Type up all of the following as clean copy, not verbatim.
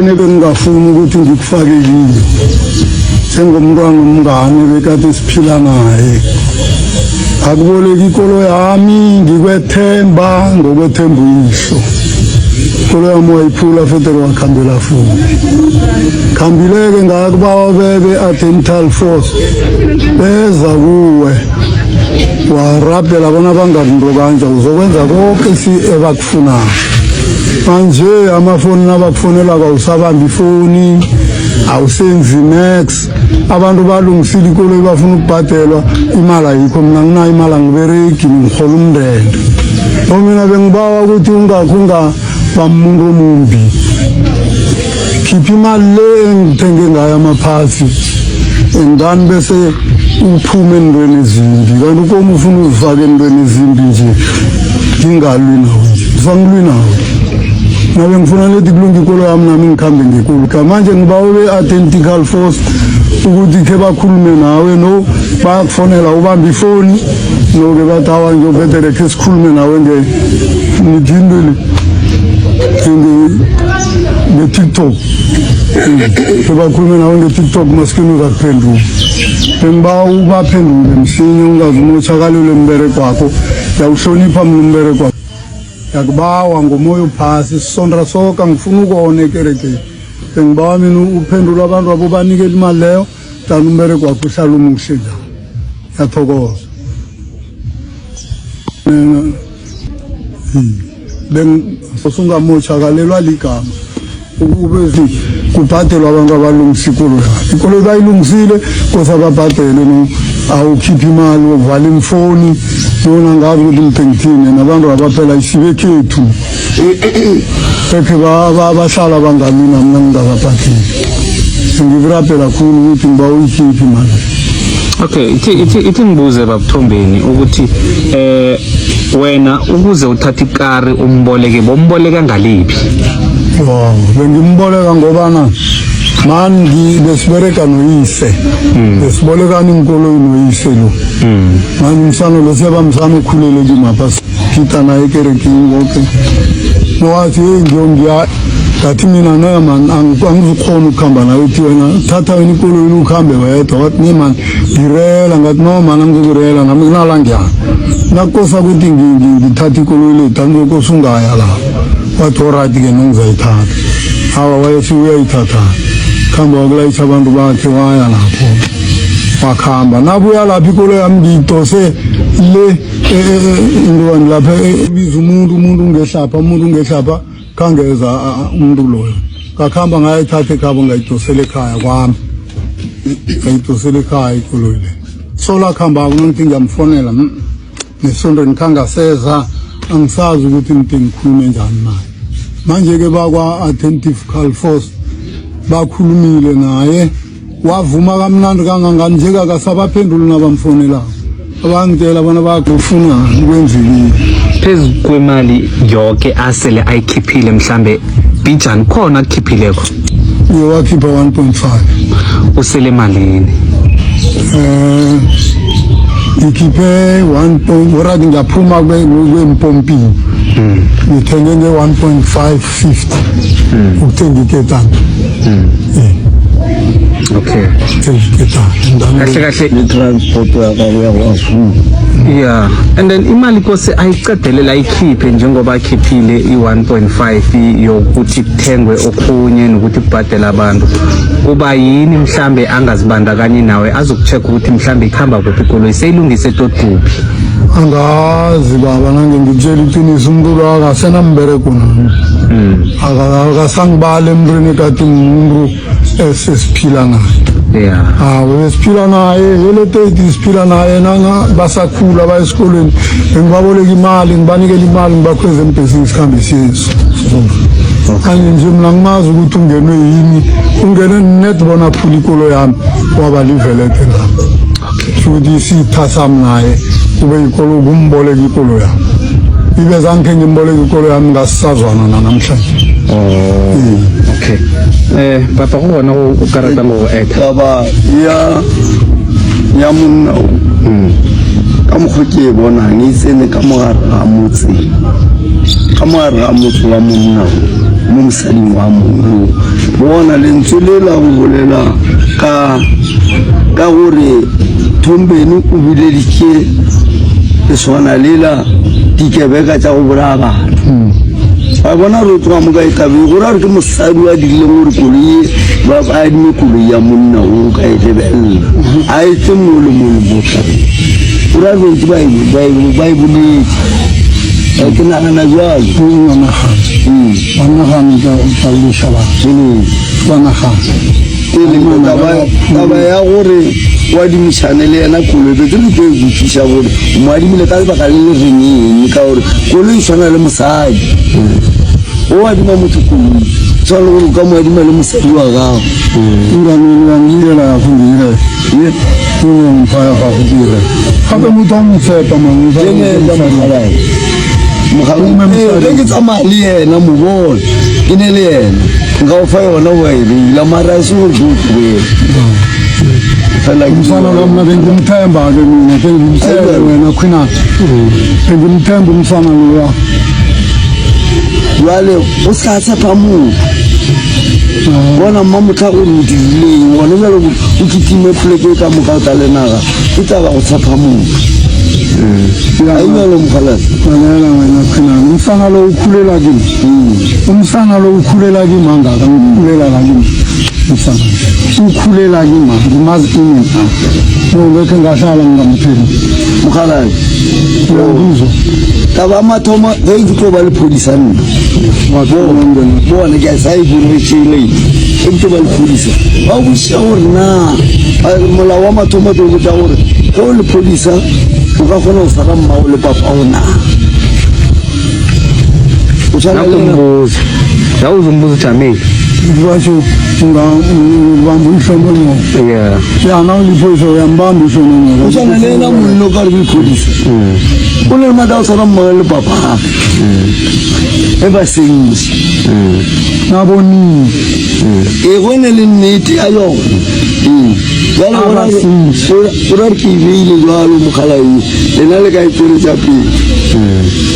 Bengingafuni ukuthi ngikufake kini njengomntwana omngane bekade siphila naye. Akuboleki ikolo yami ngikwethemba ngokwethemba uyisho. Ikolo yami wayiphula futhi wakhambela futhi. Khambileke ngakubawa bebe Dental Force beza kuwe warabhela bona bangarinto kanje uzokwenza konke ebakufunayo. Manje amafoni nabakufonela awusabamba ifoni awusenzi next abantu balungisile ikolo bafuna ukubhadelwa imali ayikho mina nginayo imali angibereki ngihola umndende mina bengibawa ukuthi ungakhunga bamuntu omumbi khipha imali le engithenge ngayo amaphasi endani bese uphume endweni ezimbi kanti ukomu ufuna uzifake endweni ezimbi nje ngingalwi nawe ufangilwi nawe nabe ngifuna lethi kulunga ikolo yami nami ngikhambe ngikulu manje ngibawe Dental Force ukuthi ke bakhulume nawe no bakufonela ubamba ifoni no ke batawa ngiyobhedele ke sikhulume nawe ngidindele nge-TikTok ke bakhulume nawe nge-TikTok maskini uzakuphendula bengibawa ubaphendule msinya ungazimutshakalile umbereko wakho yawuhlonipha mina umbereko wakho yakubawa ngomoya uphasi sisondra soka ngifuna ukone kereke bengibawa mina uphendula abantu abo banikela imali leyo dani umbereko wakho uhlala umuhle njalo yathokoza usungamotshakalelwa ligama ubezi kubhadelwa abantu abalungisa ikolo bayilungisile kosa babhadele no awukhipha imali uvala imfoni nona ngazi ukuthi ngithini nabantu abaphela isibe kethu beke bahlala bangamina mina ngingabaphatheli ngivirapela khulu ukuthi ngiba uyikhiphi imali. Okay, ithi ngibuze babuthombeni ukuthi wena ukuze uthathe ikari umboleke bomboleka ngaliphi? Wow, bengimboleka ngobana manje besibereka noyise besibolekana inkolo noyise lo manje umsana lo siyabamsana ukhulele kimapha kita naye kerekini konke nowathi ngiya ngathi mina naman angizukhona ukuhamba nawe uthi wena thatha wena inkolo yini ukhambe wedwa wathi nemani ngirela ngathi no mana ngizurela nami kunala ngiya nakosa ukuthi ngithatha inkolo le tanzokosa ungaya la wathi alright ke nongizayithatha hawa wayethi uyayithatha khamba wakulayitha abantu bakhe waya lapho wakhamba nabuya lapho ikolo yami ngiyidose le indwani lapha biza umuntu ungehlapha kangeza umuntu loyo kakhamba ngayithatha ekhabo ngayidosela ekhaya kwami ngayidosela ekhaya ikolo le sola khamba ukuthi ngiyamfonela nesonto nikhangaseza angisazi ukuthi ngikhulume njani naye manje ke bakwa Dental Force bakhulumile naye wavuma kamnandi kangangani njeka kasabaphendula nabamfonela abangitshela bona bakufuna ukwenzekile phezu kwemali yonke asele ayikhiphile mhlambe bijani khona akukhiphileko wakhipha 1.5 usele malini ngikhiphe 1. Oradi ngaphuma kwempompini ngithenge nge-1.550 ukuthenga iketana okay kahle i-transport yakawuyakwazi yeah and then imali kose ayiqedelela ikhiphe njengoba akhiphile i-1.5 yokuthi kuthengwe okhunye nokuthi kubhadela abantu kuba yini mhlambe angazibandakanye nawe azokucheck ukuthi mhlambe ikhamba kuphi ikolo iseyilungise tot kuphi angazi baba nange ngitshela iqiniso umuntu lo akasenambereko nami akasangibale emntwini kade umuntu esesiphila naye wesiphila naye yeleteti siphila naye nanga basakhula baya esikolweni bengibaboleka imali ngibanikela imali ngibakhweza embhesini sikhambe siyesu kanye nje mina ngimazi ukuthi ungenwe yini ungene net bona phula ikolo yami waba livelete lapho futhi sithasam naye kube ikolo kumboleka ikolo yami ibe zange ngimboleka ikolo yami ngasazwana namhlanje okay papa go bona go karata mo eta baba ya monna ka mogke bona ni sene ka mogare ga motse wa monna mo mosading wa mo bona lentswe le la go bolela ka gore Thombeni o bileditše leswana lela dikebeka tša go bolaya batho ba bona re tloga mo ka etabe gore a re ke mosadi wa dirileng gore koloi ba adime koloi ya monna o ka e lebelela a etse mo le botlhabeng gore a betse ba e boletse ke nagana jalo taba ya gore wa dimišane le yena koloi betse re ke e botsiša gore mo adimile ka lebaka le le reng eng ka gore koloi e tshwana le mosadi o adima motho koloi tshwana le gore ka mo adima le mosadi wa gago gape motho a motshepa ge ke tsamaya le yena mobone ke ne le yena nka o fa yona wa e reila mara a se go tlotlwela umsana lona bengimthemba-ke mina bengimsele wena khwinathi bengimthemba umsana loya jale o se ka tshepa motho bona mma motlha o re o dirileng gone jalo o kitime poleke ka moka o tla lenaga e taba go tshepa motho a jalo mogalase lalela wena khwinani umsana lo ukhulela kimi umsana lo ukhulela kimi angaka ukhulela la kimi umsana ukhulela kimi ngimazi imina ngeke ngahlala ngingampheli mogalase uyangizwa taba amathomo ge ke tlo ba le phodisa nna bona ke a sa e bonetšele e ke ba le phodisa ba boša gore na molao wa mathomo ke botsa gore ge o le phodisa o ka kgona go sara mmao le papa o na o tshwana uzombuza Jameli basho ngibamba umhlobo yana uliphoyisa uyambamba ushono o tshwana le ena mollo ka re bophodisa o le mata o sara mmao le papa e ba sense nabonile e go ne le nnete ya yona o ra re ke beile jalo mogalae lena le ka itsweletša pele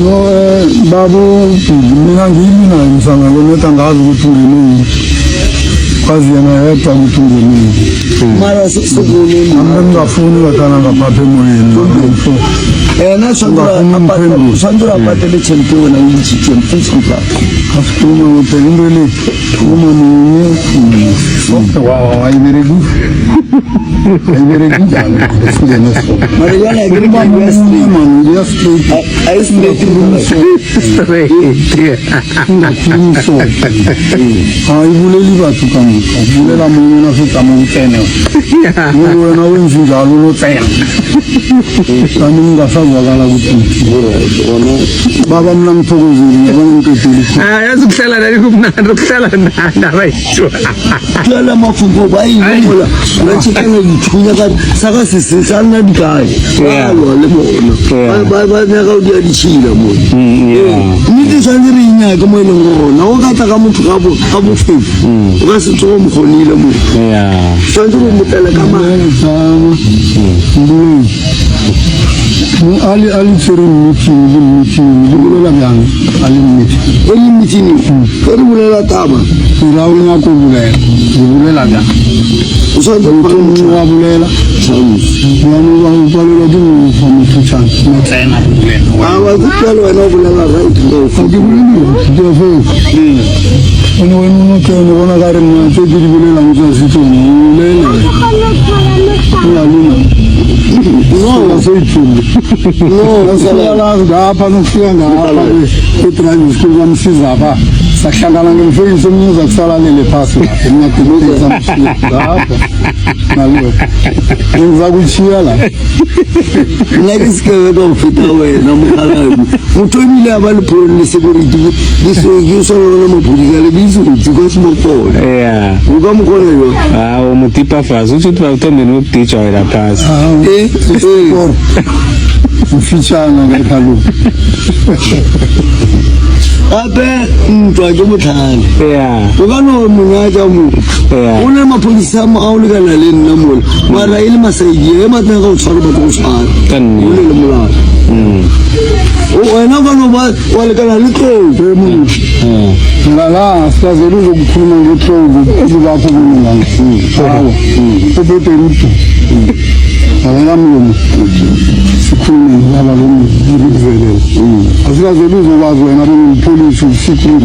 no babo mina ngiyimina msana loneta ngazi ukuthi ungenile kwazi yena yedwa ukuthi ungenile mara sekone ambe ngingafuni ngathana ngaphatha emoyeni ena sandura apatele tšhelete wena o ntšhitšeng fitšhika asikhuluma ukuthi into le khuluma ninye ayibereki njani mara yona ayibuleli batho ka moka bulela mongwe na feta mo utsene wena wenzi njalo unotsena kani ngingasazwakala ukuthi baba mna ngithokozile ngibona ngiketile yazi ukuhlala nani kumnandi ukuhlala nani abayitshwa tlala mafuko ba inola ba tshekana dithunya ka saka se sana dikae alo le bona ba nyaka o dia ditshila mo ni di sa re nya ka mo ile ngona o ka ta ka motho ka bo fefu o ka se tsogo mkhonile mo tsantse go motela ka ma ali tsere meeting le bolela bjang ali meeting ke re bolela taba ra o nya ko bolela bjang o sa ntse wa bolela wa bolela di mo fomo tshana mo tsena bolela wa kutlalo wena o bolela right no ke bolela di fo ono no ke no bona ga re mo tse di bolela mo tsa setso bolela la no so ithundi no sala ngapha nofika ngapha edrayive school kwamsiza apha sahlangana ngemfeyisi omnyuza kusalalele phasi lapho ngingadimeza ngapha nalo ngizakuchiya la ngakisike ko fita wena mkhalabi uthomile abalipolo le security diso lo mo pulisa le biso tsiko smokolo ukamkhona yo o mutipa fazi uthi Thombeni ukuticha wena phasi ufitshana ngekhalu ape ntwa ke botlhale o ka no monyaja mo o ne maphodisa mo a o lekana le nna mola mara ile masaidi e matla ka o tshwara batho o tshwara ka nne o le molao o wena vano walekana liqoqo emuntu la sazelo zokukhuluma ngetrogo ezibapho kuningana hawo ubetelipo ala mlomo sikhulume ngaba lo ngikuvelela asikaze luzokwazi wena bompolisi secret